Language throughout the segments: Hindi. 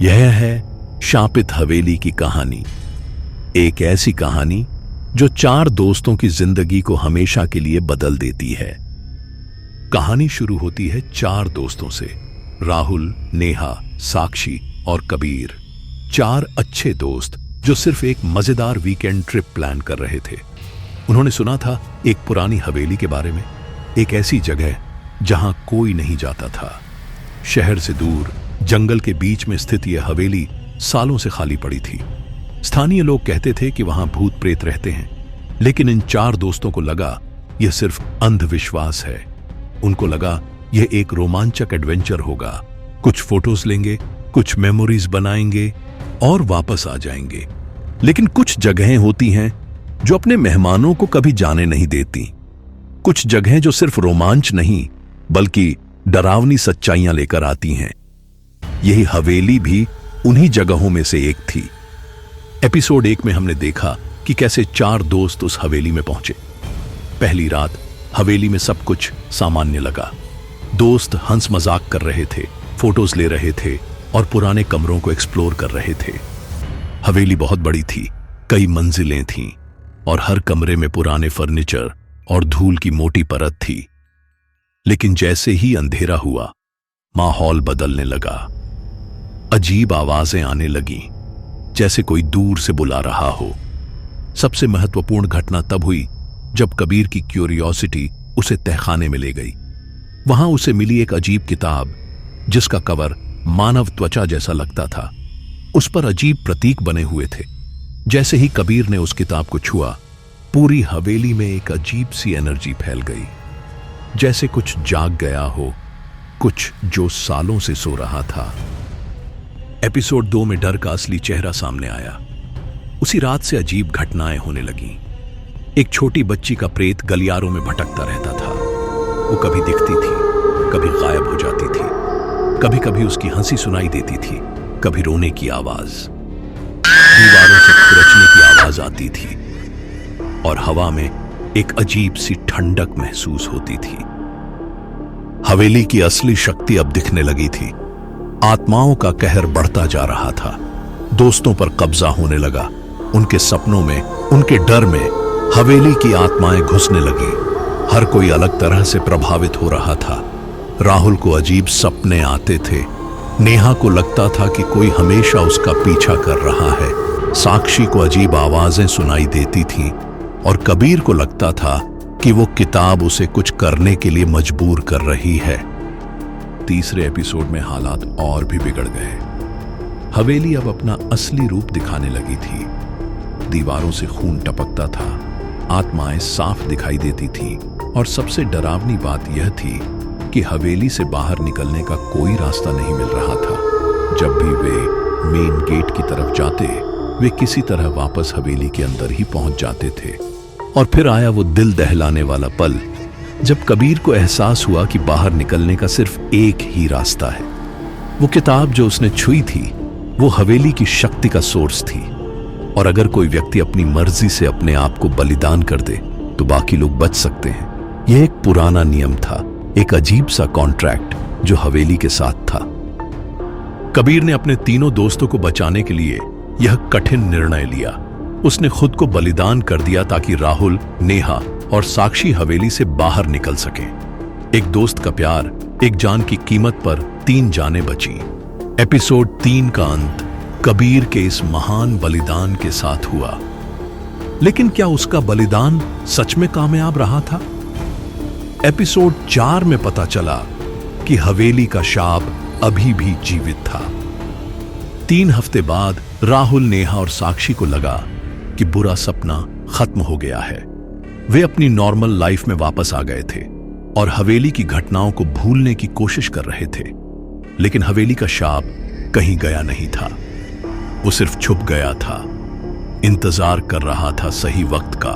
यह है शापित हवेली की कहानी। एक ऐसी कहानी जो 4 दोस्तों की जिंदगी को हमेशा के लिए बदल देती है। कहानी शुरू होती है 4 दोस्तों से, राहुल, नेहा, साक्षी और कबीर। 4 अच्छे दोस्त जो सिर्फ एक मजेदार वीकेंड ट्रिप प्लान कर रहे थे। उन्होंने सुना था एक पुरानी हवेली के बारे में, एक ऐसी जगह जहां कोई नहीं जाता था। शहर से दूर जंगल के बीच में स्थित यह हवेली सालों से खाली पड़ी थी। स्थानीय लोग कहते थे कि वहां भूत प्रेत रहते हैं, लेकिन इन 4 दोस्तों को लगा यह सिर्फ अंधविश्वास है। उनको लगा यह एक रोमांचक एडवेंचर होगा। कुछ फोटोज लेंगे, कुछ मेमोरीज बनाएंगे और वापस आ जाएंगे। लेकिन कुछ जगहें होती हैं जो अपने मेहमानों को कभी जाने नहीं देती। कुछ जगहें जो सिर्फ रोमांच नहीं बल्कि डरावनी सच्चाइयां लेकर आती हैं। यही हवेली भी उन्हीं जगहों में से एक थी। एपिसोड 1 में हमने देखा कि कैसे 4 दोस्त उस हवेली में पहुंचे। पहली रात हवेली में सब कुछ सामान्य लगा। दोस्त हंस मजाक कर रहे थे, फोटोज ले रहे थे और पुराने कमरों को एक्सप्लोर कर रहे थे। हवेली बहुत बड़ी थी, कई मंजिलें थीं और हर कमरे में पुराने फर्नीचर और धूल की मोटी परत थी। लेकिन जैसे ही अंधेरा हुआ, माहौल बदलने लगा। अजीब आवाजें आने लगीं, जैसे कोई दूर से बुला रहा हो। सबसे महत्वपूर्ण घटना तब हुई जब कबीर की क्यूरियोसिटी उसे तहखाने में ले गई। वहां उसे मिली एक अजीब किताब जिसका कवर मानव त्वचा जैसा लगता था। उस पर अजीब प्रतीक बने हुए थे। जैसे ही कबीर ने उस किताब को छुआ, पूरी हवेली में एक अजीब सी एनर्जी फैल गई, जैसे कुछ जाग गया हो, कुछ जो सालों से सो रहा था। एपिसोड 2 में डर का असली चेहरा सामने आया। उसी रात से अजीब घटनाएं होने लगीं। एक छोटी बच्ची का प्रेत गलियारों में भटकता रहता था। वो कभी दिखती थी, कभी गायब हो जाती थी। कभी कभी उसकी हंसी सुनाई देती थी, कभी रोने की आवाज। दीवारों से खुरचने की आवाज आती थी और हवा में एक अजीब सी ठंडक महसूस होती थी। हवेली की असली शक्ति अब दिखने लगी थी। आत्माओं का कहर बढ़ता जा रहा था। दोस्तों पर कब्जा होने लगा। उनके सपनों में, उनके डर में हवेली की आत्माएं घुसने लगी। हर कोई अलग तरह से प्रभावित हो रहा था। राहुल को अजीब सपने आते थे। नेहा को लगता था कि कोई हमेशा उसका पीछा कर रहा है। साक्षी को अजीब आवाजें सुनाई देती थीं और कबीर को लगता था कि वो किताब उसे कुछ करने के लिए मजबूर कर रही है। तीसरे एपिसोड में हालात और भी बिगड़ गए। हवेली अब अपना असली रूप दिखाने लगी थी। दीवारों से खून टपकता था, आत्माएं साफ दिखाई देती थीं और सबसे डरावनी बात यह थी कि हवेली से बाहर निकलने का कोई रास्ता नहीं मिल रहा था। जब भी वे मेन गेट की तरफ जाते, वे किसी तरह वापस हवेली के अंदर ही पहुंच जाते थे। और फिर आया वो दिल दहलाने वाला पल जब कबीर को एहसास हुआ कि बाहर निकलने का सिर्फ एक ही रास्ता है। वो किताब जो उसने छुई थी, वो हवेली की शक्ति का सोर्स थी। और अगर कोई व्यक्ति अपनी मर्जी से अपने आप को बलिदान कर दे तो बाकी लोग बच सकते हैं। यह एक पुराना नियम था, एक अजीब सा कॉन्ट्रैक्ट जो हवेली के साथ था। कबीर ने अपने तीनों दोस्तों को बचाने के लिए यह कठिन निर्णय लिया। उसने खुद को बलिदान कर दिया ताकि राहुल, नेहा और साक्षी हवेली से बाहर निकल सके। एक दोस्त का प्यार, एक जान की कीमत पर 3 जानें बची। एपिसोड 3 का अंत कबीर के इस महान बलिदान के साथ हुआ। लेकिन क्या उसका बलिदान सच में कामयाब रहा था? एपिसोड 4 में पता चला कि हवेली का शाप अभी भी जीवित था। 3 हफ्ते बाद राहुल, नेहा और साक्षी को लगा कि बुरा सपना खत्म हो गया है। वे अपनी नॉर्मल लाइफ में वापस आ गए थे और हवेली की घटनाओं को भूलने की कोशिश कर रहे थे। लेकिन हवेली का शाप कहीं गया नहीं था। वो सिर्फ छुप गया था, इंतजार कर रहा था सही वक्त का।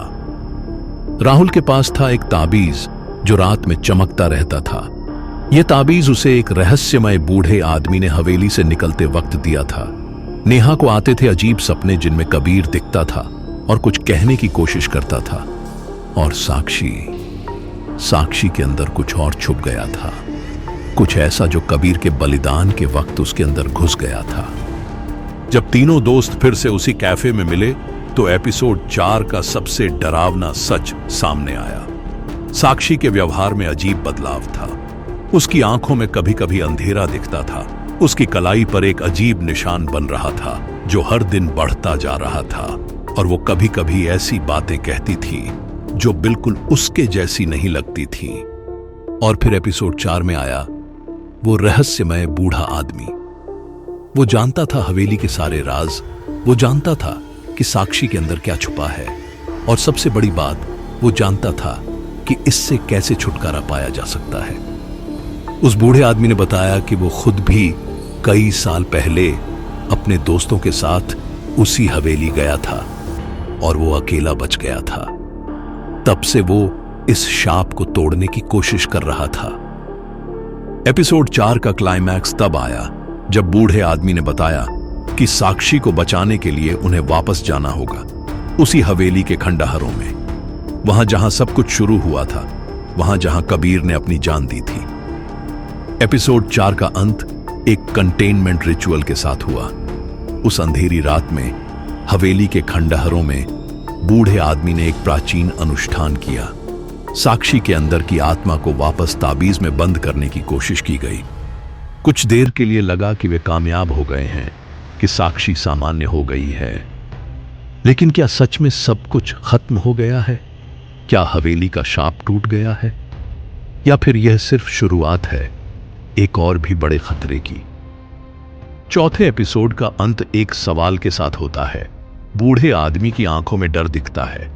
राहुल के पास था एक ताबीज जो रात में चमकता रहता था। यह ताबीज उसे एक रहस्यमय बूढ़े आदमी ने हवेली से निकलते वक्त दिया था। नेहा को आते थे अजीब सपने जिनमें कबीर दिखता था और कुछ कहने की कोशिश करता था। और साक्षी के अंदर कुछ और छुप गया था, कुछ ऐसा जो कबीर के बलिदान के वक्त उसके अंदर घुस गया था। जब तीनों दोस्त फिर से उसी कैफे में मिले तो एपिसोड 4 का सबसे डरावना सच सामने आया। साक्षी के व्यवहार में अजीब बदलाव था। उसकी आंखों में कभी कभी अंधेरा दिखता था। उसकी कलाई पर एक अजीब निशान बन रहा था जो हर दिन बढ़ता जा रहा था, और वो कभी कभी ऐसी बातें कहती थी जो बिल्कुल उसके जैसी नहीं लगती थी। और फिर एपिसोड 4 में आया वो रहस्यमय बूढ़ा आदमी। वो जानता था हवेली के सारे राज। वो जानता था कि साक्षी के अंदर क्या छुपा है, और सबसे बड़ी बात, वो जानता था कि इससे कैसे छुटकारा पाया जा सकता है। उस बूढ़े आदमी ने बताया कि वो खुद भी कई साल पहले अपने दोस्तों के साथ उसी हवेली गया था और वो अकेला बच गया था। तब से वो इस शाप को तोड़ने की कोशिश कर रहा था। एपिसोड 4 का क्लाइमैक्स तब आया जब बूढ़े आदमी ने बताया कि साक्षी को बचाने के लिए उन्हें वापस जाना होगा, उसी हवेली के खंडहरों में, वहां जहां सब कुछ शुरू हुआ था, वहां जहां कबीर ने अपनी जान दी थी। एपिसोड 4 का अंत एक कंटेनमेंट रिचुअल के साथ हुआ। उस अंधेरी रात में हवेली के खंडहरों में बूढ़े आदमी ने एक प्राचीन अनुष्ठान किया। साक्षी के अंदर की आत्मा को वापस ताबीज में बंद करने की कोशिश की गई। कुछ देर के लिए लगा कि वे कामयाब हो गए हैं, कि साक्षी सामान्य हो गई है। लेकिन क्या सच में सब कुछ खत्म हो गया है? क्या हवेली का शाप टूट गया है, या फिर यह सिर्फ शुरुआत है एक और भी बड़े खतरे की? चौथे एपिसोड का अंत एक सवाल के साथ होता है। बूढ़े आदमी की आंखों में डर दिखता है।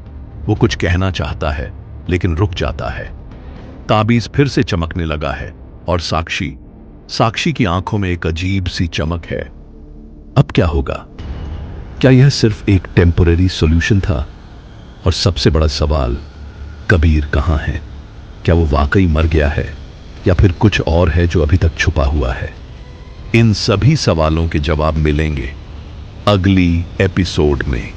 वो कुछ कहना चाहता है लेकिन रुक जाता है। ताबीज फिर से चमकने लगा है और साक्षी की आंखों में एक अजीब सी चमक है। अब क्या होगा? क्या यह सिर्फ एक टेम्पररी सॉल्यूशन था? और सबसे बड़ा सवाल, कबीर कहां है? क्या वो वाकई मर गया है, या फिर कुछ और है जो अभी तक छुपा हुआ है? इन सभी सवालों के जवाब मिलेंगे अगली एपिसोड में।